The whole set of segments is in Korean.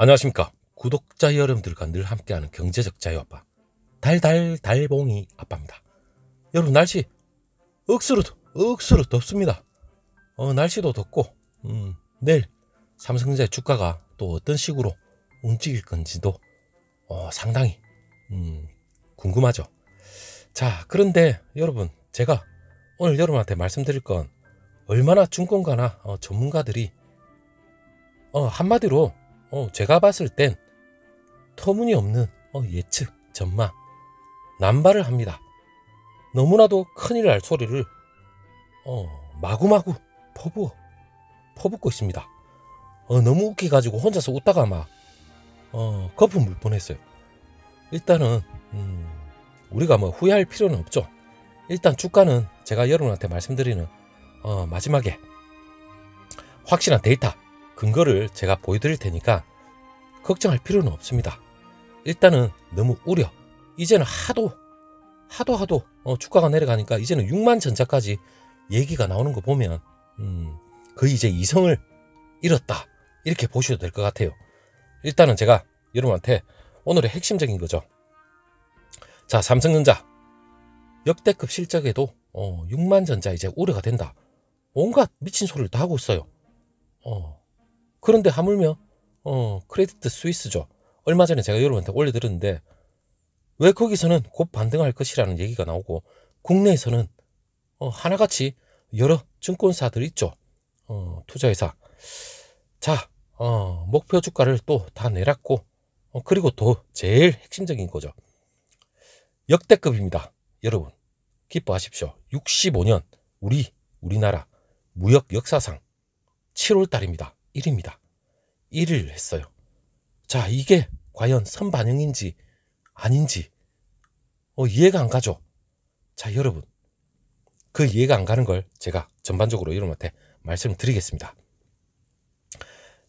안녕하십니까. 구독자 여러분들과 늘 함께하는 경제적 자유아빠 달달달봉이 아빠입니다. 여러분, 날씨 억수로 덥습니다. 날씨도 덥고 내일 삼성전자의 주가가 또 어떤 식으로 움직일 건지도 상당히 궁금하죠. 자, 그런데 여러분, 제가 오늘 여러분한테 말씀드릴 건 얼마나 증권가나 전문가들이 한마디로 제가 봤을 땐 터무니없는 예측, 전망, 남발을 합니다. 너무나도 큰일 날 소리를 마구마구 퍼붓고 있습니다. 너무 웃기가지고 혼자서 웃다가 막 거품 물 뻔했어요. 일단은 우리가 뭐 후회할 필요는 없죠. 일단 주가는 제가 여러분한테 말씀드리는 마지막에 확실한 데이터, 근거를 제가 보여드릴 테니까 걱정할 필요는 없습니다. 일단은 너무 우려. 이제는 하도 주가가 내려가니까 이제는 6만 전자까지 얘기가 나오는 거 보면 거의 이제 이성을 잃었다, 이렇게 보셔도 될 것 같아요. 일단은 제가 여러분한테 오늘의 핵심적인 거죠. 자, 삼성전자 역대급 실적에도 6만 전자 이제 우려가 된다, 온갖 미친 소리를 다 하고 있어요. 그런데 하물며 크레디트 스위스죠. 얼마 전에 제가 여러분한테 올려드렸는데 왜 거기서는 곧 반등할 것이라는 얘기가 나오고 국내에서는 하나같이 여러 증권사들 있죠. 투자회사. 자, 목표 주가를 또 다 내놨고 그리고 또 제일 핵심적인 거죠. 역대급입니다. 여러분, 기뻐하십시오. 65년 우리나라 무역 역사상 7월달입니다. 1위입니다. 1위를 했어요. 자, 이게 과연 선반영인지 아닌지 이해가 안 가죠. 자, 여러분, 그 이해가 안 가는 걸 제가 전반적으로 여러분한테 말씀을 드리겠습니다.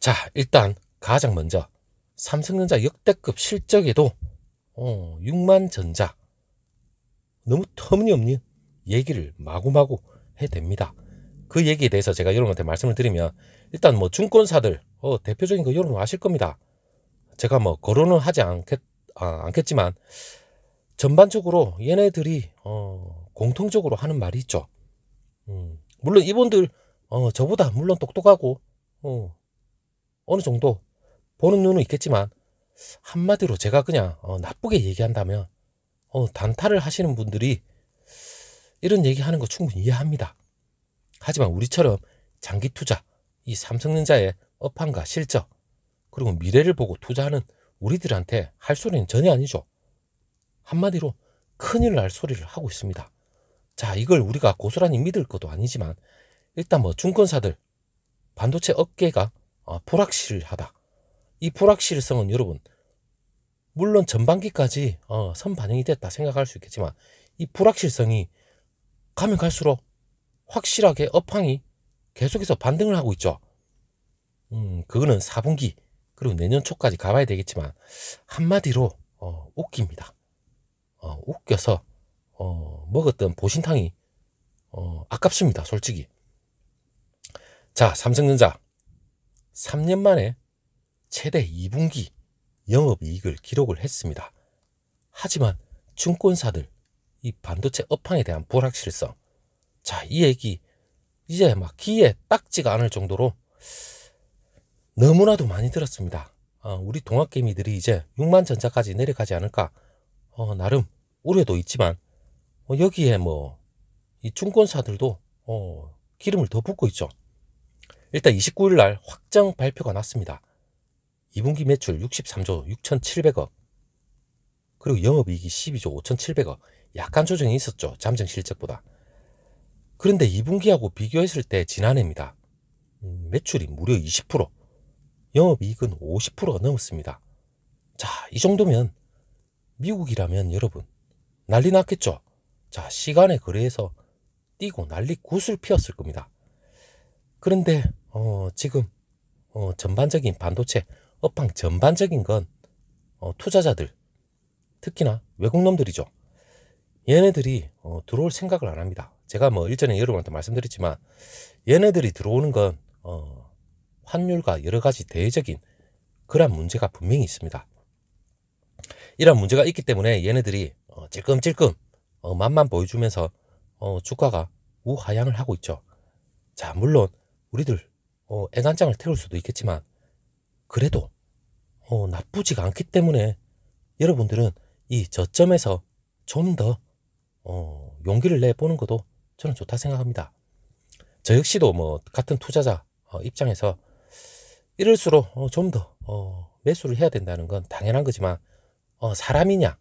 자, 일단 가장 먼저 삼성전자 역대급 실적에도 6만 전자 너무 터무니없는 얘기를 마구마구 해댑니다. 그 얘기에 대해서 제가 여러분한테 말씀을 드리면, 일단 뭐 증권사들 대표적인 거 여러분 아실 겁니다. 제가 뭐 거론은 하지 않겠지만 전반적으로 얘네들이 공통적으로 하는 말이 있죠. 물론 이분들 저보다 물론 똑똑하고 어느 정도 보는 눈은 있겠지만, 한마디로 제가 그냥 나쁘게 얘기한다면 단타를 하시는 분들이 이런 얘기하는 거 충분히 이해합니다. 하지만 우리처럼 장기 투자, 이 삼성전자의 업황과 실적, 그리고 미래를 보고 투자하는 우리들한테 할 소리는 전혀 아니죠. 한마디로 큰일 날 소리를 하고 있습니다. 자, 이걸 우리가 고스란히 믿을 것도 아니지만 일단 뭐 증권사들, 반도체 업계가 불확실하다. 이 불확실성은 여러분, 물론 전반기까지 선반영이 됐다 생각할 수 있겠지만 이 불확실성이 가면 갈수록 확실하게 업황이 계속해서 반등을 하고 있죠. 그거는 4분기 그리고 내년 초까지 가봐야 되겠지만 한마디로 웃깁니다. 웃겨서 먹었던 보신탕이 아깝습니다, 솔직히. 자, 삼성전자 3년 만에 최대 2분기 영업이익을 기록을 했습니다. 하지만 증권사들, 이 반도체 업황에 대한 불확실성, 자, 이 얘기 이제 막 귀에 딱지가 않을 정도로 너무나도 많이 들었습니다. 우리 동학개미들이 이제 6만 전자까지 내려가지 않을까, 나름 우려도 있지만 여기에 뭐 이 증권사들도 기름을 더 붓고 있죠. 일단 29일 날 확정 발표가 났습니다. 2분기 매출 63조 6,700억, 그리고 영업이익이 12조 5,700억, 약간 조정이 있었죠, 잠정 실적보다. 그런데 2분기하고 비교했을 때 지난해입니다. 매출이 무려 20%, 영업이익은 50%가 넘었습니다. 자, 이 정도면 미국이라면 여러분 난리 났겠죠. 자, 시간에 거래해서 뛰고 난리 굿을 피웠을 겁니다. 그런데 지금 전반적인 반도체 업황 전반적인 건 투자자들, 특히나 외국놈들이죠. 얘네들이 들어올 생각을 안 합니다. 제가 뭐 일전에 여러분한테 말씀드렸지만 얘네들이 들어오는 건 환율과 여러 가지 대외적인 그런 문제가 분명히 있습니다. 이런 문제가 있기 때문에 얘네들이 찔끔찔끔 맛만 보여주면서 주가가 우하향을 하고 있죠. 자, 물론 우리들 애간장을 태울 수도 있겠지만 그래도 나쁘지가 않기 때문에 여러분들은 이 저점에서 좀 더 용기를 내보는 것도 저는 좋다 생각합니다. 저 역시도 뭐 같은 투자자 입장에서 이럴수록 좀 더 매수를 해야 된다는 건 당연한 거지만 사람이냐,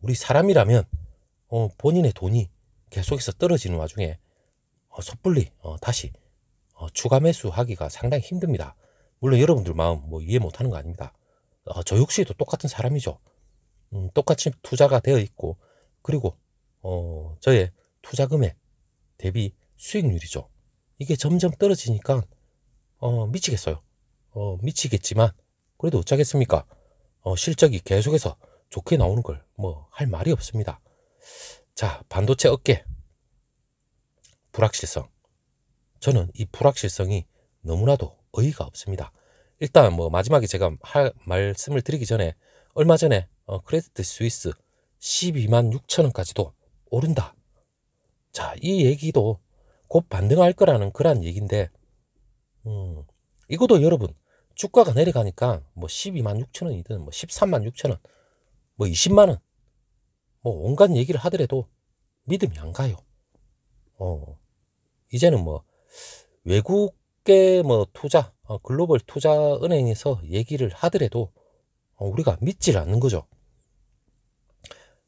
우리 사람이라면 본인의 돈이 계속해서 떨어지는 와중에 섣불리 다시 추가 매수하기가 상당히 힘듭니다. 물론 여러분들 마음 뭐 이해 못하는 거 아닙니다. 저 역시도 똑같은 사람이죠. 똑같이 투자가 되어 있고, 그리고 저의 투자 금액 대비 수익률이죠. 이게 점점 떨어지니까 미치겠어요. 미치겠지만 그래도 어쩌겠습니까? 실적이 계속해서 좋게 나오는 걸 뭐 할 말이 없습니다. 자, 반도체 업계 불확실성. 저는 이 불확실성이 너무나도 어이가 없습니다. 일단 뭐 마지막에 제가 말씀을 드리기 전에 얼마 전에 크레디트 스위스 12만 6천 원까지도 오른다. 자, 이 얘기도 곧 반등할 거라는 그런 얘기인데 이것도 여러분 주가가 내려가니까 뭐 12만 6천 원이든 뭐 13만 6천 원, 뭐 20만 원, 뭐 온갖 얘기를 하더라도 믿음이 안 가요. 이제는 뭐 외국계 뭐 투자, 글로벌 투자 은행에서 얘기를 하더라도 우리가 믿질 않는 거죠.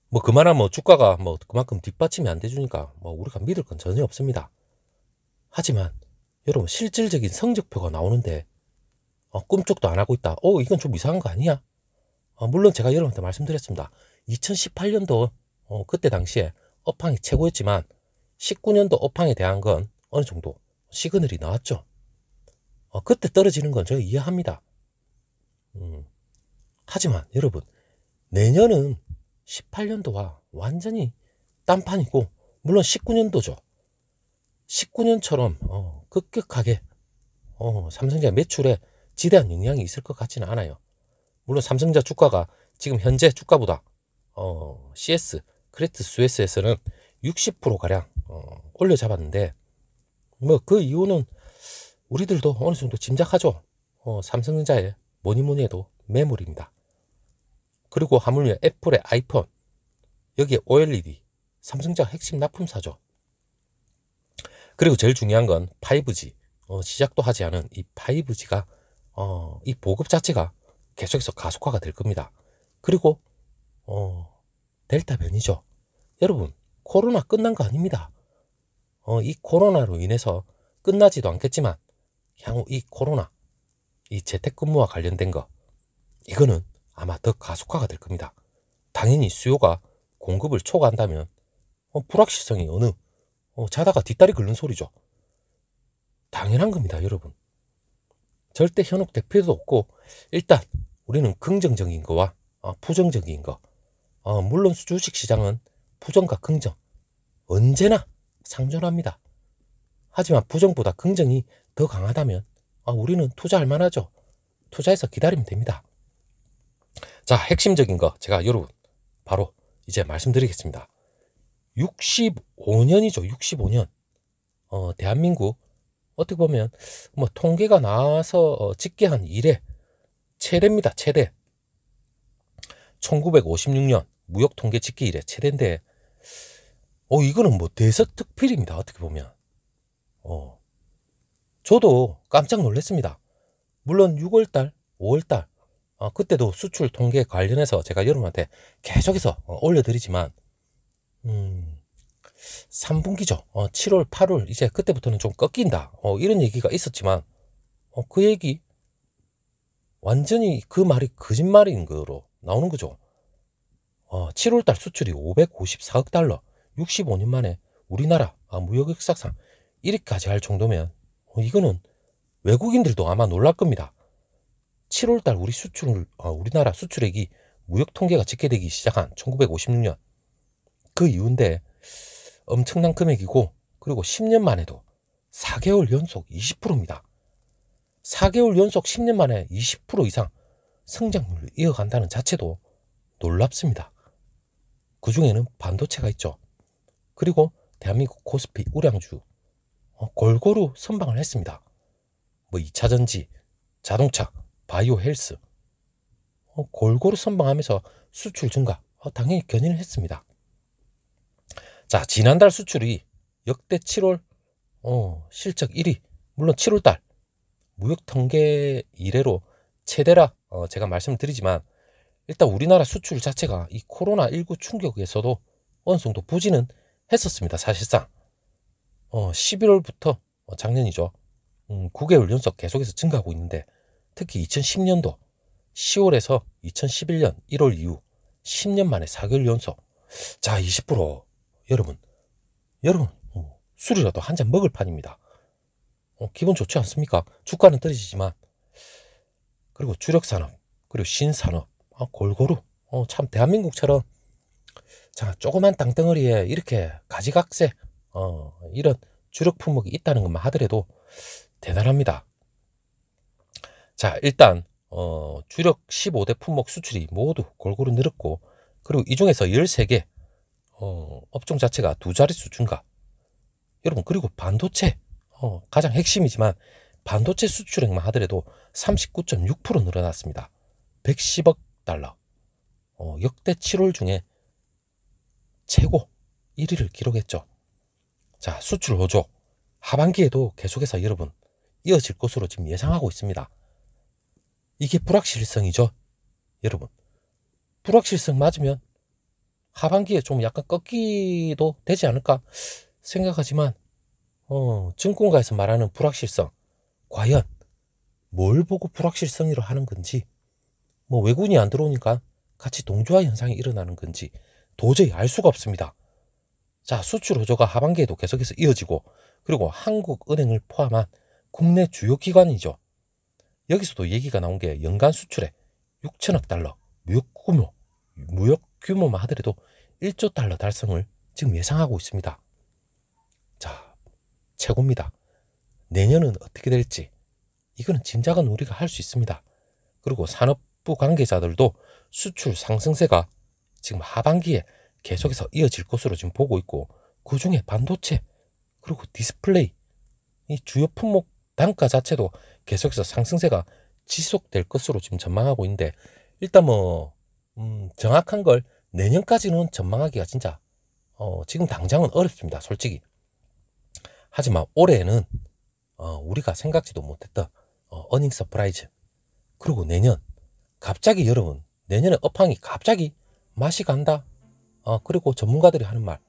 뭐 그만한 뭐 주가가 뭐 그만큼 뒷받침이 안 돼주니까 뭐 우리가 믿을 건 전혀 없습니다. 하지만 여러분 실질적인 성적표가 나오는데 꿈쩍도 안 하고 있다. 이건 좀 이상한 거 아니야? 물론 제가 여러분한테 말씀드렸습니다. 2018년도 그때 당시에 업황이 최고였지만 19년도 업황에 대한 건 어느 정도 시그널이 나왔죠. 그때 떨어지는 건 제가 이해합니다. 하지만 여러분 내년은 18년도와 완전히 딴판이고, 물론 19년도죠. 19년처럼 급격하게 삼성전자 매출에 지대한 영향이 있을 것 같지는 않아요. 물론 삼성전자 주가가 지금 현재 주가보다 CS 크레디트 스위스에서는 60%가량 올려 잡았는데, 뭐 그 이유는 우리들도 어느 정도 짐작하죠. 삼성전자의 뭐니 해도 매물입니다. 그리고 하물며 애플의 아이폰, 여기에 OLED, 삼성전자 핵심 납품사죠. 그리고 제일 중요한 건 5G, 시작도 하지 않은 이 5G가 이 보급 자체가 계속해서 가속화가 될 겁니다. 그리고 델타 변이죠. 여러분 코로나 끝난 거 아닙니다. 이 코로나로 인해서 끝나지도 않겠지만 향후 이 코로나, 이 재택근무와 관련된 거, 이거는 아마 더 가속화가 될 겁니다. 당연히 수요가 공급을 초과한다면 불확실성이 자다가 뒷다리 긁는 소리죠. 당연한 겁니다, 여러분. 절대 현혹될 필요도 없고, 일단 우리는 긍정적인 거와 부정적인 거, 물론 주식시장은 부정과 긍정 언제나 상존합니다. 하지만 부정보다 긍정이 더 강하다면 우리는 투자할 만하죠. 투자해서 기다리면 됩니다. 자, 핵심적인 거 제가 여러분 바로 이제 말씀드리겠습니다. 65년이죠. 65년. 대한민국 어떻게 보면 뭐 통계가 나와서 집계한 이래 최대입니다. 최대. 1956년 무역 통계 집계 이래 최대인데 이거는 뭐 대서특필입니다. 어떻게 보면. 저도 깜짝 놀랐습니다. 물론 6월달, 5월달 그때도 수출 통계 관련해서 제가 여러분한테 계속해서 올려드리지만 3분기죠. 7월, 8월 이제 그때부터는 좀 꺾인다. 이런 얘기가 있었지만 그 얘기 완전히 그 말이 거짓말인 거로 나오는 거죠. 7월달 수출이 554억 달러, 65년 만에 우리나라 무역 역사상 이렇게까지 할 정도면 이거는 외국인들도 아마 놀랄 겁니다. 7월달 우리나라 수출액이 무역 통계가 집계되기 시작한 1956년 그 이후인데 엄청난 금액이고, 그리고 10년 만에도 4개월 연속 20%입니다. 4개월 연속 10년 만에 20% 이상 성장률을 이어간다는 자체도 놀랍습니다. 그 중에는 반도체가 있죠. 그리고 대한민국 코스피 우량주 골고루 선방을 했습니다. 뭐 2차전지, 자동차, 바이오 헬스 골고루 선방하면서 수출 증가 당연히 견인을 했습니다. 자, 지난달 수출이 역대 7월 실적 1위, 물론 7월달 무역 통계 이래로 최대라 제가 말씀을 드리지만 일단 우리나라 수출 자체가 이 코로나19 충격에서도 어느 정도 부진은 했었습니다. 사실상 11월부터 작년이죠. 9개월 연속 계속해서 증가하고 있는데 특히 2010년도 10월에서 2011년 1월 이후 10년 만에 4개월 연속. 자, 20% 여러분 술이라도 한 잔 먹을 판입니다. 기분 좋지 않습니까? 주가는 떨어지지만. 그리고 주력산업 그리고 신산업 골고루 참 대한민국처럼 자 조그만 땅덩어리에 이렇게 가지각색 이런 주력 품목이 있다는 것만 하더라도 대단합니다. 자, 일단 주력 15대 품목 수출이 모두 골고루 늘었고, 그리고 이 중에서 13개 업종 자체가 두 자릿수 증가. 여러분, 그리고 반도체 가장 핵심이지만 반도체 수출액만 하더라도 39.6% 늘어났습니다. 110억 달러. 역대 7월 중에 최고 1위를 기록했죠. 자, 수출 호조 하반기에도 계속해서 여러분 이어질 것으로 지금 예상하고 있습니다. 이게 불확실성이죠. 여러분, 불확실성 맞으면 하반기에 좀 약간 꺾기도 되지 않을까 생각하지만 증권가에서 말하는 불확실성, 과연 뭘 보고 불확실성이라 하는 건지, 뭐 외국인이 안 들어오니까 같이 동조화 현상이 일어나는 건지 도저히 알 수가 없습니다. 자, 수출 호조가 하반기에도 계속해서 이어지고, 그리고 한국은행을 포함한 국내 주요 기관이죠. 여기서도 얘기가 나온 게 연간 수출액 6천억 달러, 무역 규모만 하더라도 1조 달러 달성을 지금 예상하고 있습니다. 자, 최고입니다. 내년은 어떻게 될지 이거는 짐작은 우리가 할 수 있습니다. 그리고 산업부 관계자들도 수출 상승세가 지금 하반기에 계속해서 이어질 것으로 지금 보고 있고, 그 중에 반도체 그리고 디스플레이 이 주요 품목 단가 자체도 계속해서 상승세가 지속될 것으로 지금 전망하고 있는데, 일단 정확한 걸 내년까지는 전망하기가 진짜 지금 당장은 어렵습니다, 솔직히. 하지만 올해는 우리가 생각지도 못했던 어닝 서프라이즈, 그리고 내년 갑자기 여러분 내년에 업황이 갑자기 맛이 간다, 그리고 전문가들이 하는 말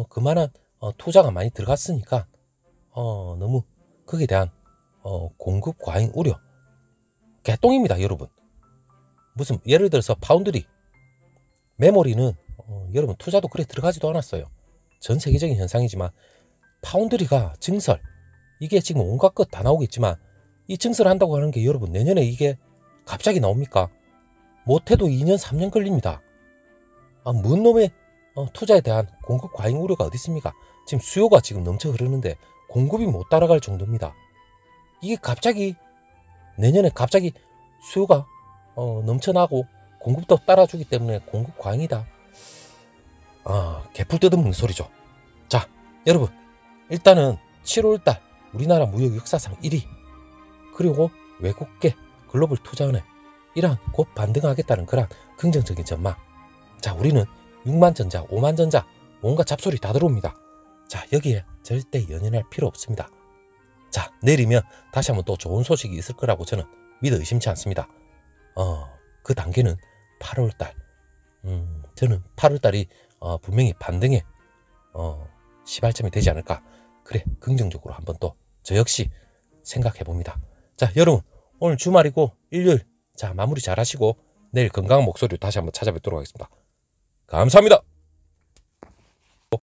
그만한 투자가 많이 들어갔으니까 너무 거기에 대한 공급 과잉 우려 개똥입니다. 여러분, 무슨 예를 들어서 파운드리 메모리는 여러분 투자도 그래 들어가지도 않았어요. 전 세계적인 현상이지만 파운드리가 증설, 이게 지금 온갖 것 다 나오겠지만 이 증설한다고 하는 게 여러분 내년에 이게 갑자기 나옵니까? 못해도 2년 3년 걸립니다. 뭔 놈의 투자에 대한 공급 과잉 우려가 어디 있습니까? 지금 수요가 지금 넘쳐 흐르는데 공급이 못 따라갈 정도입니다. 이게 갑자기 내년에 갑자기 수요가 넘쳐나고 공급도 따라주기 때문에 공급 과잉이다. 개풀 뜯어먹는 소리죠. 자, 여러분, 일단은 7월달 우리나라 무역 역사상 1위, 그리고 외국계 글로벌 투자은행 이러한 곧 반등하겠다는 그런 긍정적인 전망. 자, 우리는 6만 전자, 5만 전자 온갖 잡소리 다 들어옵니다. 자, 여기에 절대 연연할 필요 없습니다. 자, 내일이면 다시 한번 또 좋은 소식이 있을 거라고 저는 믿어 의심치 않습니다. 그 단계는 8월달. 저는 8월달이 분명히 반등의 시발점이 되지 않을까. 그래, 긍정적으로 한번 또 저 역시 생각해 봅니다. 자, 여러분, 오늘 주말이고 일요일, 자, 마무리 잘 하시고 내일 건강한 목소리로 다시 한번 찾아뵙도록 하겠습니다. 감사합니다.